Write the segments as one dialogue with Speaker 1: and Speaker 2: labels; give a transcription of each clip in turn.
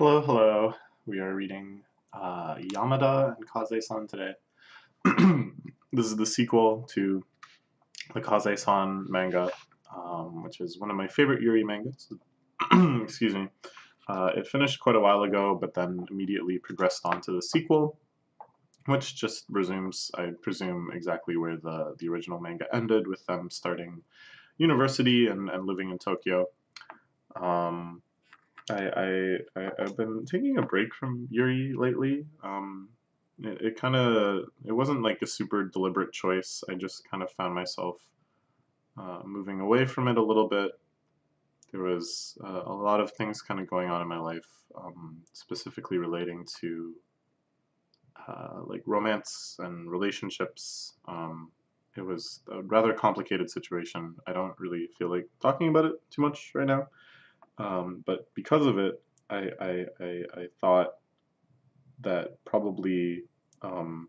Speaker 1: Hello, hello. We are reading Yamada and Kase-san today. This is the sequel to the Kase-san manga, which is one of my favorite Yuri mangas. Excuse me. It finished quite a while ago, but then immediately progressed on to the sequel, which just resumes, I presume, exactly where the original manga ended, with them starting university and living in Tokyo. Um, I've been taking a break from Yuri lately. It wasn't like a super deliberate choice. I just kind of found myself moving away from it a little bit. There was a lot of things kind of going on in my life, specifically relating to like romance and relationships. It was a rather complicated situation. I don't really feel like talking about it too much right now. But because of it, I thought that probably um,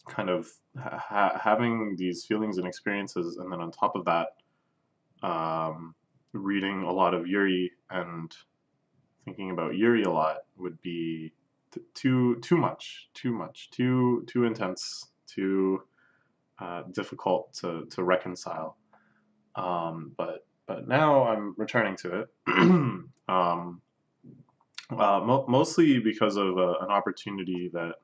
Speaker 1: kind of having these feelings and experiences, and then on top of that, um, reading a lot of Yuri and thinking about Yuri a lot would be too intense, too difficult to reconcile. But now I'm returning to it. Mostly because of an opportunity that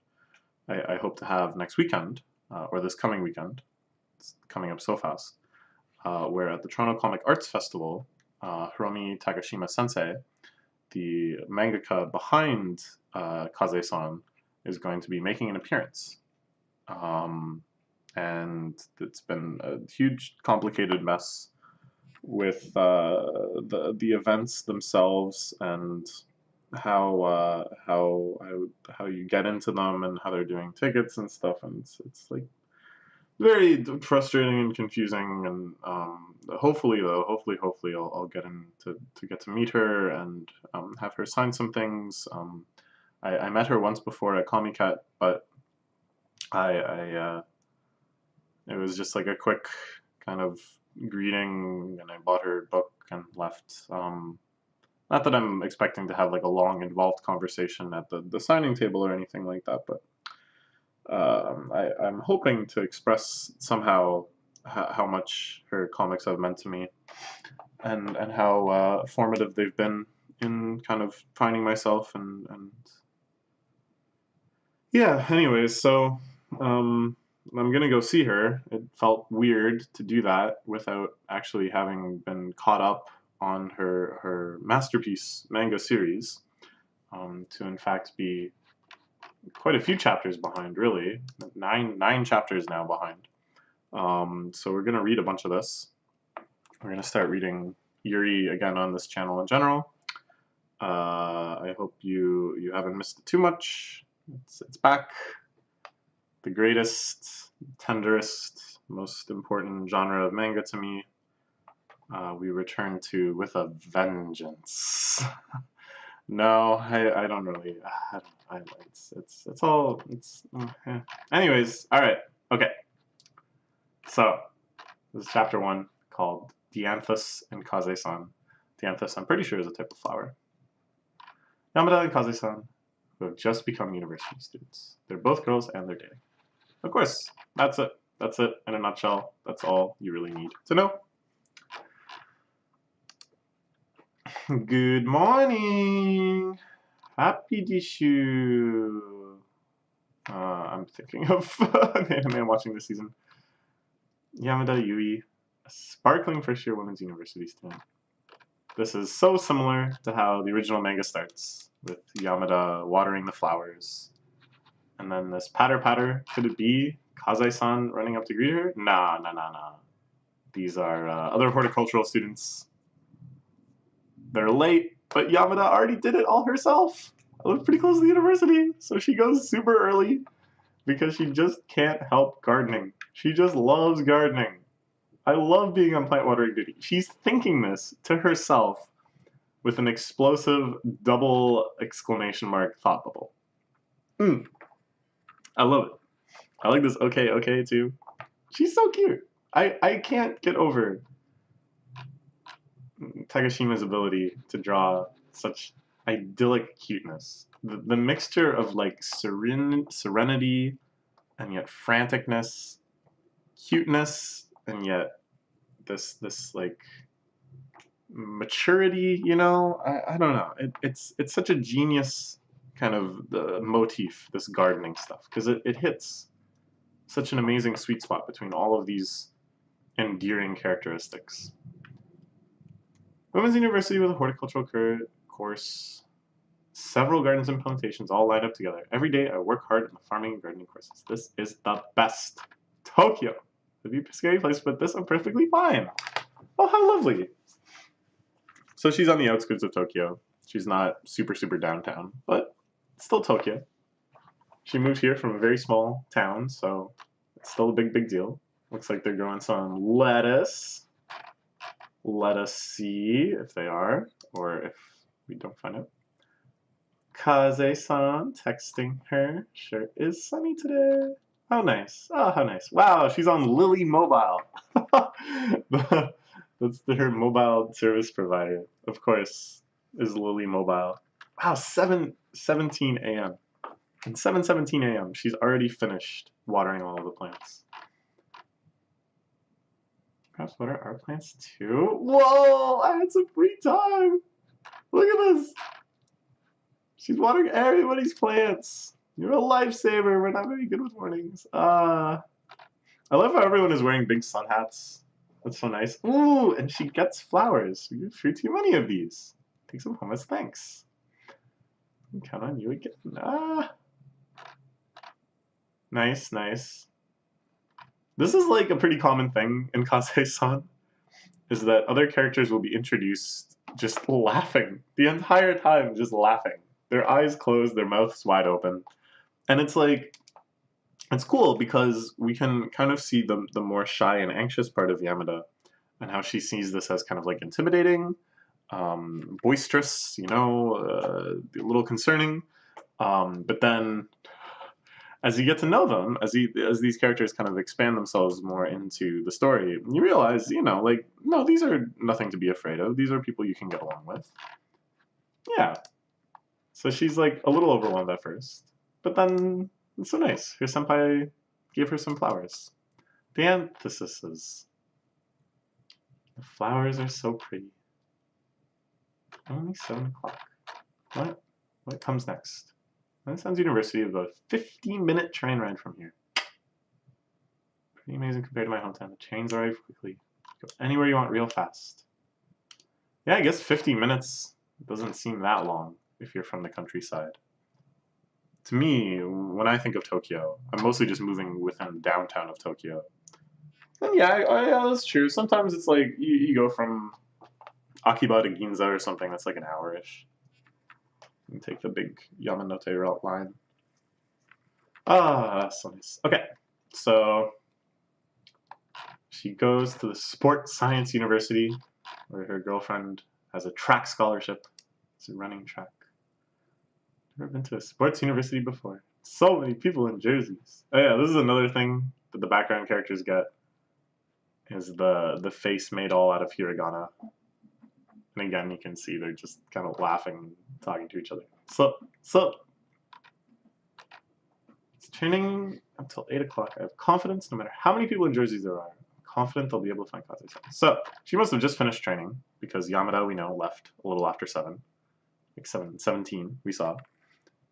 Speaker 1: I hope to have next weekend, or this coming weekend. It's coming up so fast. Where at the Toronto Comic Arts Festival, Hiromi Takashima Sensei, the mangaka behind Kaze-san, is going to be making an appearance. Um, and it's been a huge, complicated mess with the events themselves and how you get into them and how they're doing tickets and stuff, and it's like very frustrating and confusing. And hopefully I'll get in to get to meet her and have her sign some things. I met her once before at Comiket, but I it was just like a quick kind of greeting, and I bought her book and left. Not that I'm expecting to have like a long, involved conversation at the signing table or anything like that, but I'm hoping to express somehow how much her comics have meant to me, and how formative they've been in kind of finding myself and yeah. Anyways, so I'm gonna go see her. It felt weird to do that without actually having been caught up on her masterpiece manga series. To in fact be quite a few chapters behind, really, nine chapters now behind. So we're gonna read a bunch of this. We're gonna start reading Yuri again on this channel in general. I hope you haven't missed it too much. It's back. The greatest, tenderest, most important genre of manga to me. We return to with a vengeance. No, I don't really. It's all it's. Anyways, all right, okay. So this is chapter 1 called Dianthus and Kase-san. Dianthus, I'm pretty sure, is a type of flower. Yamada and Kase-san, who have just become university students. They're both girls and they're dating. Of course, that's it. That's it in a nutshell. That's all you really need to know. Good morning. Happy Dishu. I'm thinking of an anime I'm watching this season. Yamada Yui, a sparkling first-year women's university student. This is so similar to how the original manga starts, with Yamada watering the flowers. And then this patter. Could it be Kase-san running up to greet her? Nah. These are other horticultural students. They're late, but Yamada already did it all herself. I live pretty close to the university, so she goes super early because she just can't help gardening. She just loves gardening. I love being on plant watering duty. She's thinking this to herself with an explosive double exclamation mark thought bubble. I love it. I like this okay too. She's so cute. I can't get over Takashima's ability to draw such idyllic cuteness. The mixture of like serenity and yet franticness, cuteness and yet this like maturity, you know? I don't know. It's such a genius kind of the motif, this gardening stuff, because it hits such an amazing sweet spot between all of these endearing characteristics. Women's University with a horticultural course, several gardens and plantations all lined up together. Every day I work hard in the farming and gardening courses. This is the best. Tokyo. It'd be a scary place, but this I'm perfectly fine. Oh, how lovely. So she's on the outskirts of Tokyo. She's not super, super downtown, but still Tokyo. She moved here from a very small town, so it's still a big, big deal. Looks like they're growing some lettuce. Let us see if they are, or if we don't find out. Kase-san texting her. Sure is sunny today. How nice. Oh, how nice. Wow, she's on Lily Mobile. That's her mobile service provider. Of course, is Lily Mobile. Wow, 7:17 a.m. And 7:17 a.m. she's already finished watering all of the plants. Perhaps water our plants too? Whoa, I had some free time. Look at this. She's watering everybody's plants. You're a lifesaver. We're not very good with mornings. I love how everyone is wearing big sun hats. That's so nice. Ooh, and she gets flowers. You threw too many of these. Take some home as thanks. I can count on you again. Nice, nice. This is like a pretty common thing in Kase-san, is that other characters will be introduced just laughing the entire time, just laughing. Their eyes closed, their mouths wide open. And it's like, it's cool because we can kind of see the more shy and anxious part of Yamada and how she sees this as kind of like intimidating, boisterous, you know, a little concerning. But then as you get to know them, as these characters kind of expand themselves more into the story, you realize, you know, like, no, these are nothing to be afraid of. These are people you can get along with. Yeah. So she's like a little overwhelmed at first, but then it's so nice. Her senpai gave her some flowers. Dianthus. The flowers are so pretty. Only 7 o'clock. What comes next? Renaissance University is about a 15-minute train ride from here. Pretty amazing compared to my hometown. The trains arrive quickly. Go anywhere you want real fast. Yeah, I guess 15 minutes doesn't seem that long if you're from the countryside. To me, when I think of Tokyo, I'm mostly just moving within downtown of Tokyo. And yeah, that's true. Sometimes it's like you go from Akiba to Ginza or something that's like an hour-ish. You take the big Yamanote route line. Ah, so nice. Okay, so she goes to the Sports Science University where her girlfriend has a track scholarship. It's a running track. Never been to a sports university before. So many people in jerseys. Oh yeah, this is another thing that the background characters get, is the face made all out of hiragana. And again, you can see they're just kind of laughing, talking to each other. So it's training until 8 o'clock. I have confidence no matter how many people in jerseys there are. I'm confident they'll be able to find Kase-san. So she must have just finished training because Yamada, we know, left a little after 7. Like 7:17, we saw.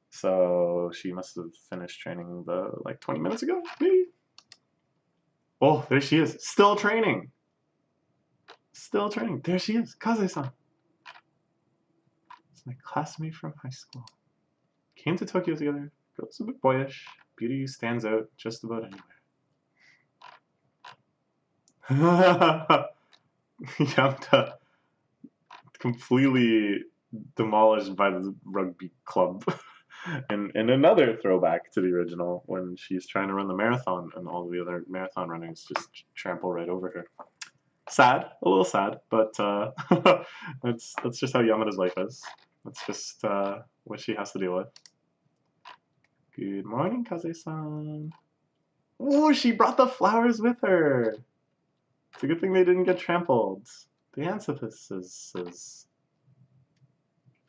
Speaker 1: So she must have finished training like 20 minutes ago, maybe? Oh, there she is. Still training. Still training. There she is. Kase-san. It's my classmate from high school. Came to Tokyo together. Girl's a bit boyish. Beauty stands out just about anywhere. Yamada completely demolished by the rugby club. And another throwback to the original when she's trying to run the marathon and all the other marathon runners just trample right over her. Sad, a little sad, but that's just how Yamada's life is. That's just what she has to deal with. Good morning, Kase-san. Oh, she brought the flowers with her. It's a good thing they didn't get trampled. The Dianthus is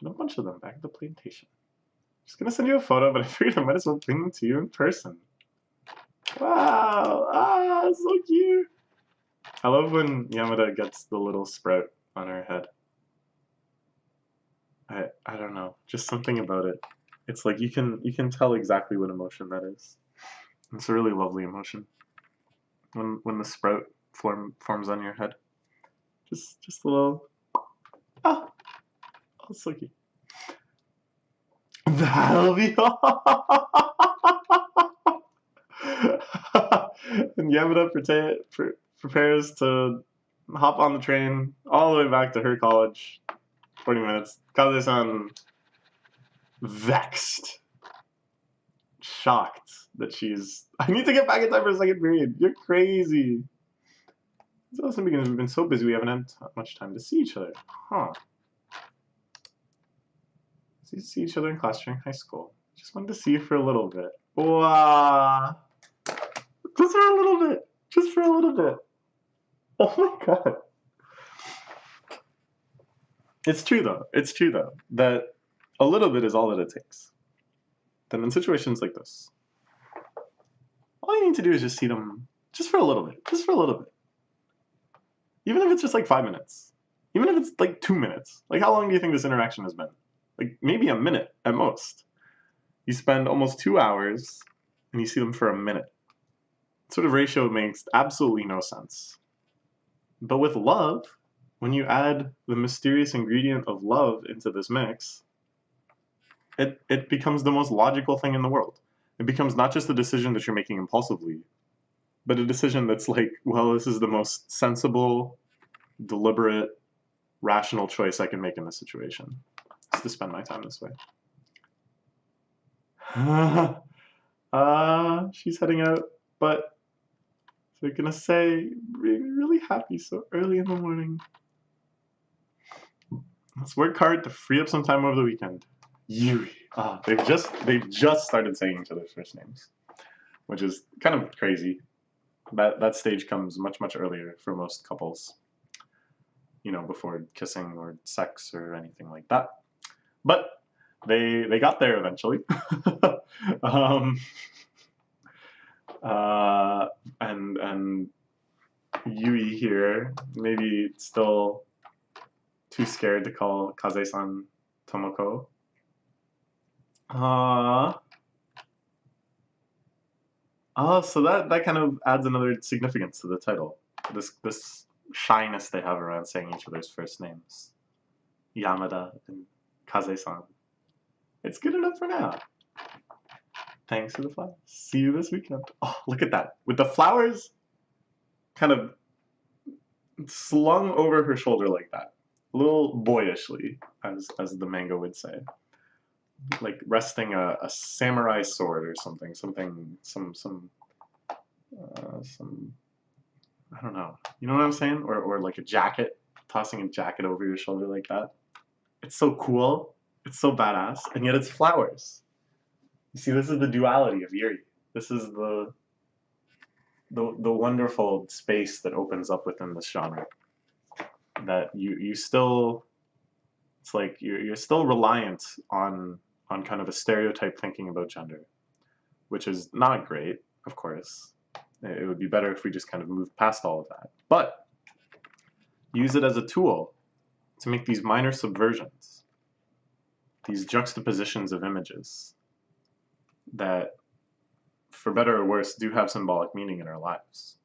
Speaker 1: And a bunch of them back at the plantation. Just gonna send you a photo, but I figured I might as well bring them to you in person. Wow! Ah, so cute! I love when Yamada gets the little sprout on her head. I don't know, just something about it. It's like you can tell exactly what emotion that is. It's a really lovely emotion when the sprout forms on your head. Just a little ah, oh, so cute. That'll be all. And Yamada prepares to hop on the train all the way back to her college. 40 minutes. Kase-san vexed, shocked that she's. I need to get back in time for a second period. You're crazy. It's also because we've been so busy we haven't had much time to see each other. Huh. See each other in class during high school. Just wanted to see you for a little bit. Wow. Just for a little bit. Just for a little bit. Oh my god. It's true though. It's true though that a little bit is all that it takes. Then in situations like this, all you need to do is just see them just for a little bit. Just for a little bit. Even if it's just like 5 minutes. Even if it's like 2 minutes. Like how long do you think this interaction has been? Like maybe a minute at most. You spend almost 2 hours and you see them for a minute. That sort of ratio makes absolutely no sense. But with love, when you add the mysterious ingredient of love into this mix, it becomes the most logical thing in the world. It becomes not just a decision that you're making impulsively, but a decision that's like, well, this is the most sensible, deliberate, rational choice I can make in this situation. Is to spend my time this way. She's heading out, but they're gonna say, being really happy so early in the morning. Let's work hard to free up some time over the weekend. Yuri. They've just started saying each other's first names, which is kind of crazy. That stage comes much earlier for most couples. You know, before kissing or sex or anything like that. But they got there eventually. And Yui here, maybe still too scared to call Kase-san Tomoko. So that kind of adds another significance to the title. This shyness they have around saying each other's first names. Yamada and Kase-san. It's good enough for now. Thanks for the flowers. See you this weekend. Oh, look at that. With the flowers kind of slung over her shoulder like that. A little boyishly, as the manga would say. Like resting a samurai sword or something. Some I don't know. You know what I'm saying? Or like a jacket. Tossing a jacket over your shoulder like that. It's so cool. It's so badass. And yet it's flowers. You see, this is the duality of Yuri. This is the wonderful space that opens up within this genre. That you still, it's like you're still reliant on kind of a stereotype thinking about gender, which is not great, of course. It would be better if we just kind of moved past all of that. But use it as a tool to make these minor subversions, these juxtapositions of images that, for better or worse, do have symbolic meaning in our lives.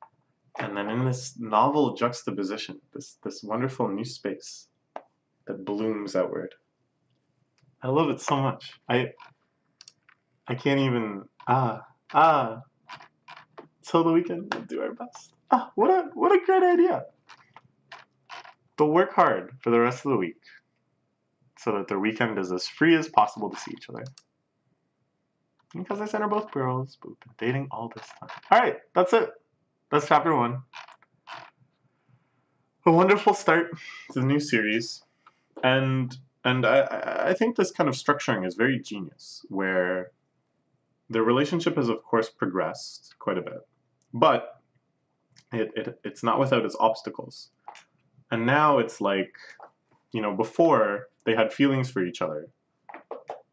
Speaker 1: And then in this novel juxtaposition, this wonderful new space that blooms outward. I love it so much. I can't even till the weekend we'll do our best. What a great idea. But work hard for the rest of the week so that their weekend is as free as possible to see each other. Because I said are both girls, but we've been dating all this time. Alright, that's it. That's chapter 1. A wonderful start to the new series. And I think this kind of structuring is very genius, where their relationship has, of course, progressed quite a bit. But it's not without its obstacles. And now it's like, you know, before they had feelings for each other,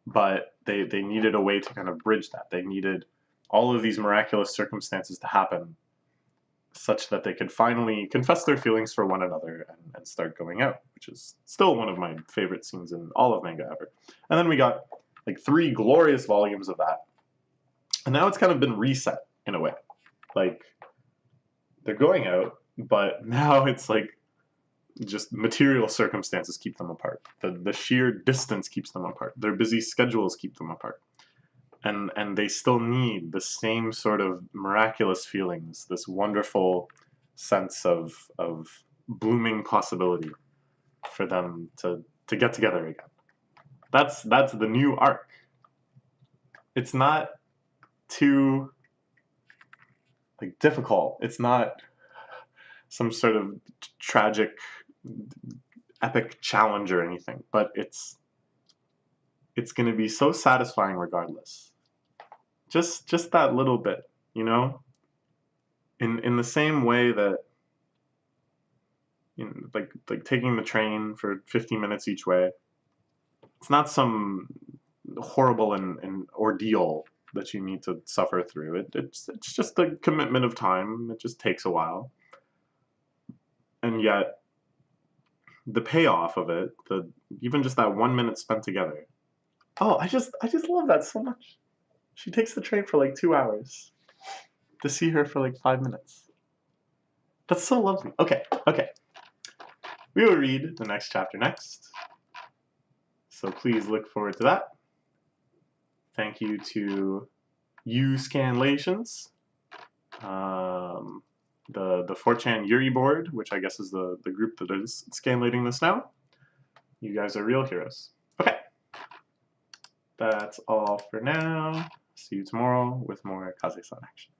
Speaker 1: but they needed a way to kind of bridge that. They needed all of these miraculous circumstances to happen such that they could finally confess their feelings for one another and start going out, which is still one of my favorite scenes in all of manga ever. And then we got like 3 glorious volumes of that. And now it's kind of been reset in a way. Like, they're going out, but now it's like just material circumstances keep them apart. The sheer distance keeps them apart. Their busy schedules keep them apart. And they still need the same sort of miraculous feelings, this wonderful sense of blooming possibility for them to get together again. That's the new arc. It's not too like difficult. It's not some sort of tragic epic challenge or anything, but it's going to be so satisfying regardless. Just that little bit, you know? In the same way that, you know, like taking the train for 15 minutes each way, it's not some horrible and ordeal that you need to suffer through. It's just a commitment of time. It just takes a while. And yet the payoff of it, even just that 1 minute spent together. Oh, I just love that so much. She takes the train for like 2 hours to see her for like 5 minutes. That's so lovely. Okay. We will read the next chapter next. So please look forward to that. Thank you to Scanlations, the 4chan Yuri board, which I guess is the group that is scanlating this now. You guys are real heroes. Okay. That's all for now. See you tomorrow with more Kase-san action.